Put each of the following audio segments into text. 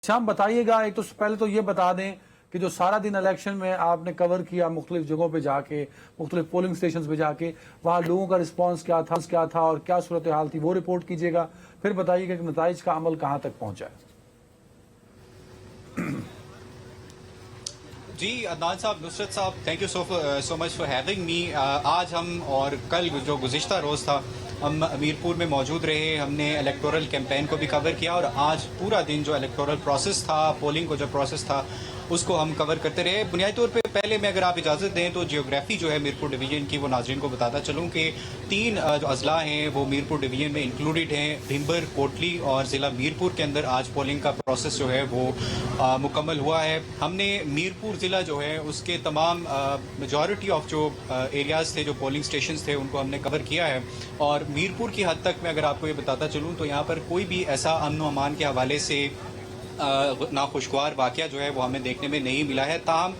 शाम बताइएगा, एक तो पहले तो ये बता दें कि जो सारा दिन इलेक्शन में आपने कवर किया मुख्तलिफ जगहों पे जाके, मुख्तलिफ पोलिंग स्टेशन पे जाके, वहाँ लोगों का रिस्पांस क्या था और क्या सूरत हाल थी, वो रिपोर्ट कीजिएगा। फिर बताइएगा कि नताइज का अमल कहाँ तक पहुंचा है। जी अदनान साहब, नुसरत साहब, thank you so much for having me. आज हम और कल जो गुज़िश्ता रोज़ था, हम मीरपुर में मौजूद रहे। हमने इलेक्टोरल कैंपेन को भी कवर किया और आज पूरा दिन जो इलेक्टोरल प्रोसेस था, पोलिंग को जो प्रोसेस था, उसको हम कवर करते रहे। बुनियादी तौर पे पहले मैं अगर आप इजाज़त दें तो जियोग्राफी जो है मीरपुर डिवीज़न की वो नाज़रीन को बताता चलूँ कि 3 जो अजला हैं वो मीरपुर डिवीज़न में इंक्लूडेड हैं। भिंबर, कोटली और ज़िला मीरपुर के अंदर आज पोलिंग का प्रोसेस जो है वो मुकम्मल हुआ है। हमने मीरपुर ज़िला जो है उसके तमाम मेजॉरिटी ऑफ जो एरियाज़ थे, जो पोलिंग स्टेशन थे, उनको हमने कवर किया है। और मीरपुर की हद तक मैं अगर आपको ये बताता चलूँ तो यहाँ पर कोई भी ऐसा अमन व अमान के हवाले से नाखुशगवार वाक़या जो है वो हमें देखने में नहीं मिला है। ताहम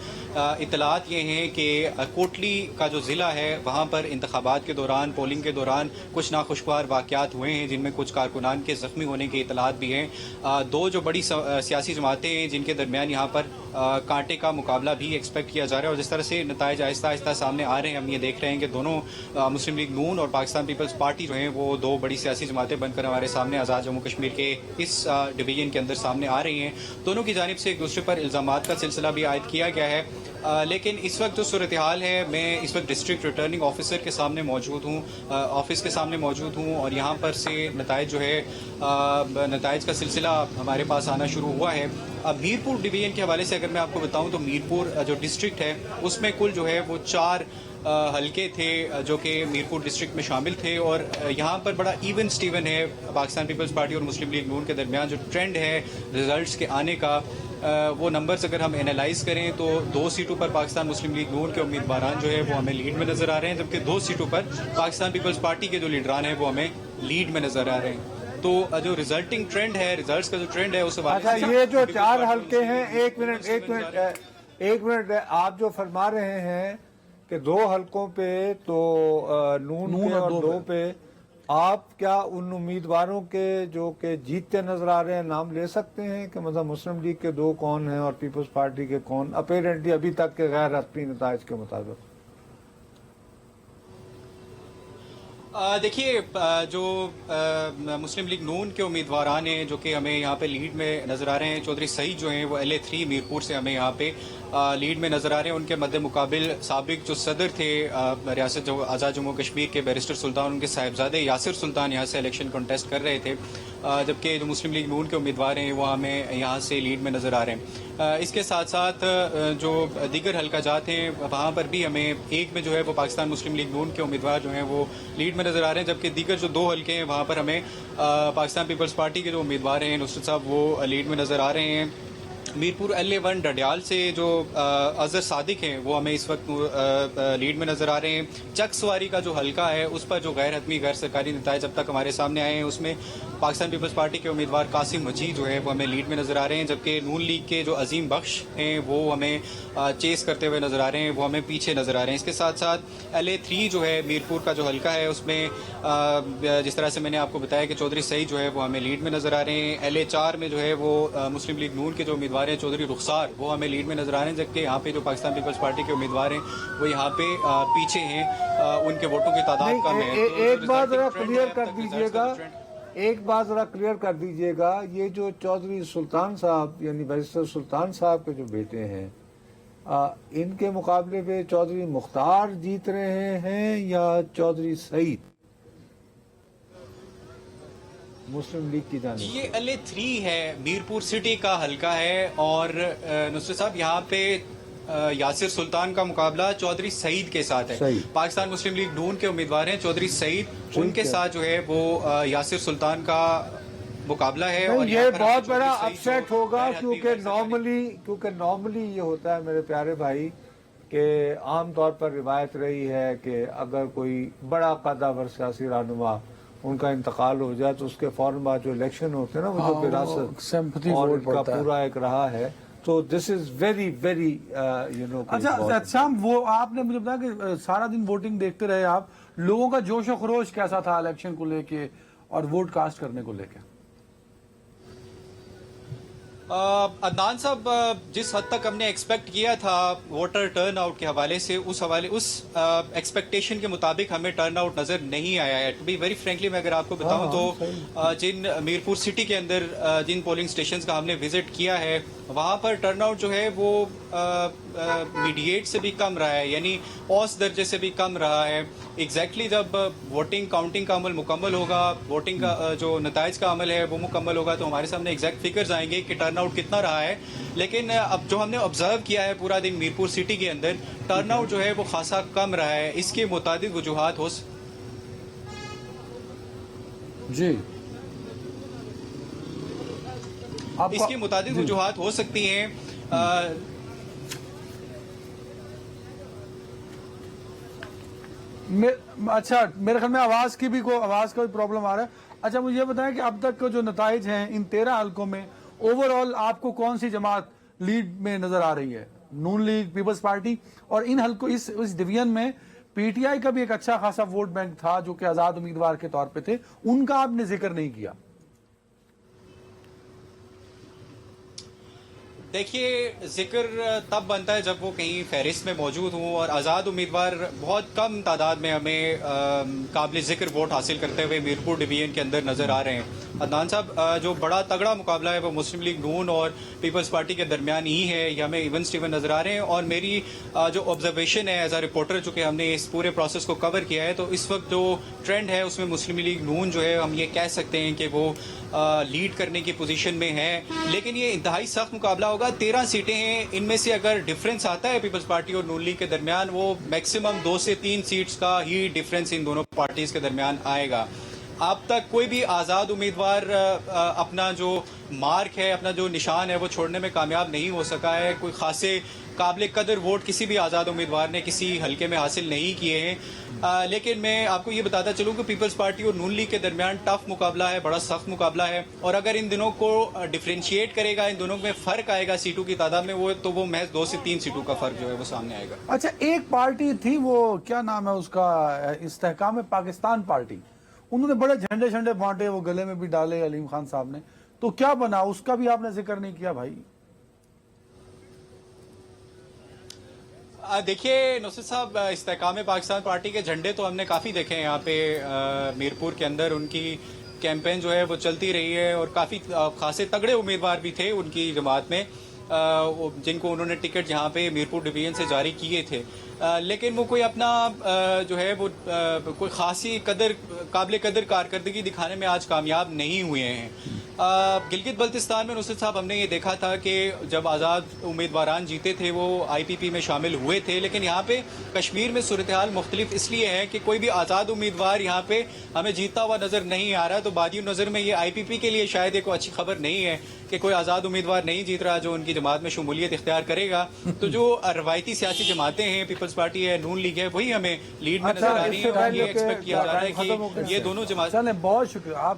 इतलात ये हैं कि कोटली का जो ज़िला है वहाँ पर इंतखाबात के दौरान, पोलिंग के दौरान कुछ नाखुशगवार वाक़यात हुए हैं, जिनमें कुछ कारकुनान के ज़ख्मी होने की इतलात भी हैं। 2 जो बड़ी सियासी जमातें हैं जिनके दरमियान यहाँ पर कांटे का मुकाबला भी एक्सपेक्ट किया जा रहा है। और जिस तरह से नताइज आहिस्ता आहिस्ता सामने आ रहे हैं, हम ये देख रहे हैं कि दोनों मुस्लिम लीग नून और पाकिस्तान पीपल्स पार्टी जो हैं वो 2 बड़ी सियासी जमातें बनकर हमारे सामने आज़ाद जम्मू कश्मीर के इस डिवीज़न के अंदर सामने आ रही हैं। दोनों की जानिब से एक दूसरे पर इल्ज़ामात का सिलसिला भी आयद किया गया है। लेकिन इस वक्त जो सूरत हाल है, मैं इस वक्त डिस्ट्रिक्ट रिटर्निंग ऑफिसर के सामने मौजूद हूँ, ऑफिस के सामने मौजूद हूँ और यहाँ पर से नताइज जो है, नताइज का सिलसिला हमारे पास आना शुरू हुआ है। अब मीरपुर डिवीज़न के हवाले से अगर मैं आपको बताऊँ तो मीरपुर जो डिस्ट्रिक्ट है उसमें कुल जो है वो 4 हल्के थे जो कि मीरपुर डिस्ट्रिक्ट में शामिल थे। और यहाँ पर बड़ा इवन स्टीवन है पाकिस्तान पीपल्स पार्टी और मुस्लिम लीग नून के दरमियान जो ट्रेंड है रिजल्ट्स के आने का। वो नंबर्स अगर हम एनालाइज करें तो 2 सीटों पर पाकिस्तान मुस्लिम लीग नून के उम्मीदवार जो है वो हमें लीड में नज़र आ रहे हैं, जबकि 2 सीटों पर पाकिस्तान पीपल्स पार्टी के जो लीडरान हैं वो हमें लीड में नज़र आ रहे हैं। तो जो रिजल्टिंग ट्रेंड है, रिजल्ट्स का जो ट्रेंड है उस अच्छा, ये जो 4 हल्के हैं, एक मिनट आप जो फरमा रहे हैं कि 2 हल्कों पे तो नून के और 2 पे, आप क्या उन उम्मीदवारों के जो के जीतते नजर आ रहे हैं नाम ले सकते हैं कि मतलब मुस्लिम लीग के 2 कौन हैं और पीपल्स पार्टी के कौन, अपेरेंटली अभी तक के गैर रस्मी नताइज के मुताबिक? देखिए, जो मुस्लिम लीग नून के उम्मीदवार हैं जो कि हमें यहाँ पे लीड में नज़र आ रहे हैं, चौधरी सईद जो हैं वो LA3 मीरपुर से हमें यहाँ पे लीड में नज़र आ रहे हैं। उनके मद्दे मुकाबिल साबिक जो सदर थे रियासत जो आज़ाद जम्मू कश्मीर के बैरिस्टर सुल्तान, उनके साहिबजादे यासिर सुल्तान यहाँ से इलेक्शन कंटेस्ट कर रहे थे, जबकि जो मुस्लिम लीग नून के उम्मीदवार हैं वो हमें यहाँ से लीड में नज़र आ रहे हैं। इसके साथ साथ जो दीगर हल्का जात हैं वहाँ पर भी हमें एक में जो है वो पाकिस्तान मुस्लिम लीग नून के उम्मीदवार जो हैं वो लीड में नज़र आ रहे हैं, जबकि दीगर जो 2 हल्के हैं वहाँ पर हमें पाकिस्तान पीपल्स पार्टी के जो उम्मीदवार हैं नुसरत साहब वो लीड में नज़र आ रहे हैं। मीरपुर LA1 डडियाल से जो अजहर सादिक हैं वो हमें इस वक्त लीड में नज़र आ रहे हैं। चकसवारी का जो हल्का है उस पर जो गैर हतमी गैर सरकारी नताइज अब तक हमारे सामने आए हैं, उसमें पाकिस्तान पीपल्स पार्टी के उम्मीदवार कासिम मजीद जो है वो हमें लीड में नज़र आ रहे हैं, जबकि नून लीग के जो अजीम बख्श हैं वो हमें चेस करते हुए नज़र आ रहे हैं, वो हमें पीछे नज़र आ रहे हैं। इसके साथ साथ LA3 जो है मीरपुर का जो हल्का है उसमें जिस तरह से मैंने आपको बताया कि चौधरी सईद जो है वो हमें लीड में नज़र आ रहे हैं। LA4 में जो है वो मुस्लिम लीग नून के जो उम्मीदवार हैं चौधरी रुखसार वो हमें लीड में नज़र आ रहे हैं, जबकि यहाँ पे जो पाकिस्तान पीपल्स पार्टी के उम्मीदवार हैं वो यहाँ पे पीछे हैं, उनके वोटों की तादाद कम है। एक बात जरा क्लियर कर दीजिएगा, एक बात जरा क्लियर कर दीजिएगा, ये जो चौधरी सुल्तान साहब यानी बैरिस्टर सुल्तान साहब के जो बेटे हैं, इनके मुकाबले पे चौधरी मुख्तार जीत रहे हैं या चौधरी सईद मुस्लिम लीग की जानिब? ये LA3 है, मीरपुर सिटी का हल्का है और नुसरत साहब यहाँ पे यासिर सुल्तान का मुकाबला चौधरी सईद के साथ है। पाकिस्तान मुस्लिम लीग नून के उम्मीदवार हैं चौधरी सईद, उनके साथ जो है वो यासिर सुल्तान का मुकाबला है। और ये बहुत बड़ा अपसेट होगा क्योंकि नॉर्मली ये होता है मेरे प्यारे भाई कि आमतौर पर रिवायत रही है कि अगर कोई बड़ा कदावर सियासी रहनुमा उनका इंतकाल हो जाए तो उसके फौरन बाद जो इलेक्शन होते हैं ना, वो जो विरासत और उनका पूरा एक रहा है, तो this is very very you know. अच्छा, वो आपने मुझे बताया कि सारा दिन वोटिंग देखते रहे आप, लोगों का जोश और खरोश कैसा था इलेक्शन को लेके और वोट कास्ट करने को लेके? अदनान साहब, जिस हद तक हमने एक्सपेक्ट किया था वोटर टर्न आउट के हवाले से, उस एक्सपेक्टेशन के मुताबिक हमें टर्न आउट नजर नहीं आया है। टू बी वेरी फ्रेंकली मैं अगर आपको बताऊं तो जिन मीरपुर सिटी के अंदर जिन पोलिंग स्टेशंस का हमने विजिट किया है, वहां पर टर्न आउट जो है वो मीडिएट से भी कम रहा है, यानी औसत दर्जे से भी कम रहा है। एग्जैक्टली जब वोटिंग काउंटिंग का अमल मुकम्मल होगा, वोटिंग का जो नताइज का अमल है वो मुकम्मल होगा, तो हमारे सामने एग्जैक्ट फिगर्स आएंगे कि टर्न आउट कितना रहा है। लेकिन अब जो हमने ऑब्जर्व किया है पूरा दिन मीरपुर सिटी के अंदर, टर्न आउट जो है वो खासा कम रहा है। इसके मुताबिक वजूहात हो जी, इसके मुताबिक वजूहात हो सकती हैं। अच्छा, मेरे ख्याल में आवाज का भी प्रॉब्लम आ रहा है। अच्छा, मुझे ये बताएं कि अब तक के जो नताइज हैं इन 13 हलकों में, ओवरऑल आपको कौन सी जमात लीड में नजर आ रही है? नून लीग, पीपल्स पार्टी, और इन हलकों इस डिवीजन में पीटीआई का भी एक अच्छा खासा वोट बैंक था जो कि आजाद उम्मीदवार के तौर पे थे, उनका आपने जिक्र नहीं किया। देखिए, जिक्र तब बनता है जब वो कहीं फहरिस्त में मौजूद हों, और आज़ाद उम्मीदवार बहुत कम तादाद में हमें काबिल जिक्र वोट हासिल करते हुए मीरपुर डिवीजन के अंदर नज़र आ रहे हैं। अदनान साहब, जो बड़ा तगड़ा मुकाबला है वो मुस्लिम लीग नून और पीपल्स पार्टी के दरमियान ही है, ये हमें इवन स्टीवन नज़र आ रहे हैं। और मेरी जो ऑब्जर्वेशन है एज अ रिपोर्टर, चूँकि हमने इस पूरे प्रोसेस को कवर किया है, तो इस वक्त जो ट्रेंड है उसमें मुस्लिम लीग नून जो है, हम ये कह सकते हैं कि वो लीड करने की पोजीशन में है। लेकिन ये इंतहाई सख्त मुकाबला होगा। 13 सीटें हैं, इनमें से अगर डिफरेंस आता है पीपल्स पार्टी और नून लीग के दरमियान, वो मैक्सिमम 2 से 3 सीट्स का ही डिफरेंस इन दोनों पार्टीज के दरमियान आएगा। अब तक कोई भी आज़ाद उम्मीदवार अपना जो मार्क है, अपना जो निशान है, वो छोड़ने में कामयाब नहीं हो सका है। कोई खासे काबिल कदर वोट किसी भी आज़ाद उम्मीदवार ने किसी हल्के में हासिल नहीं किए हैं। लेकिन मैं आपको ये बताता चलूँ कि पीपल्स पार्टी और नून लीग के दरमियान टफ मुकाबला है, बड़ा सख्त मुकाबला है। और अगर इन दोनों को डिफ्रेंशिएट करेगा, इन दोनों में फ़र्क आएगा सीटों की तादाद में, वो महज 2 से 3 सीटों का फ़र्क जो है वो सामने आएगा। अच्छा, एक पार्टी थी, वो क्या नाम है उसका, इस्तेहकाम पाकिस्तान पार्टी, उन्होंने बड़े झंडे बांटे, वो गले में भी डाले अलीम खान साहब ने, तो क्या बना? उसका भी आपने जिक्र नहीं किया भाई। देखिए नुसरत साहब, इस्तेहकाम पाकिस्तान पार्टी के झंडे तो हमने काफ़ी देखे हैं यहाँ पे मीरपुर के अंदर। उनकी कैंपेन जो है वो चलती रही है, और काफ़ी खासे तगड़े उम्मीदवार भी थे उनकी जमात में, जिनको उन्होंने टिकट यहाँ पे मीरपुर डिवीजन से जारी किए थे। लेकिन वो कोई अपना जो है वो कोई खासी काबिल कदर कारकर्दगी दिखाने में आज कामयाब नहीं हुए हैं। गिलगित बल्तिस्तान में नुसरत साहब हमने ये देखा था कि जब आज़ाद उम्मीदवारान जीते थे वो IPP में शामिल हुए थे, लेकिन यहाँ पे कश्मीर में सूरत हाल मुख्तलिफ इसलिए है कि कोई भी आज़ाद उम्मीदवार यहाँ पे हमें जीतता हुआ नज़र नहीं आ रहा। तो बादी नज़र में ये IPP के लिए शायद एक अच्छी खबर नहीं है कि कोई आज़ाद उम्मीदवार नहीं जीत रहा जो उनकी जमात में शमूलियत इख्तियार करेगा। तो जो रवायती सियासी जमातें हैं, पीपल्स पार्टी है, नून लीग है, वही हमें लीड में नजर आ रही है। और ये एक्सपेक्ट किया जा रहा है कि ये दोनों जमात। चलें, बहुत शुक्रिया आप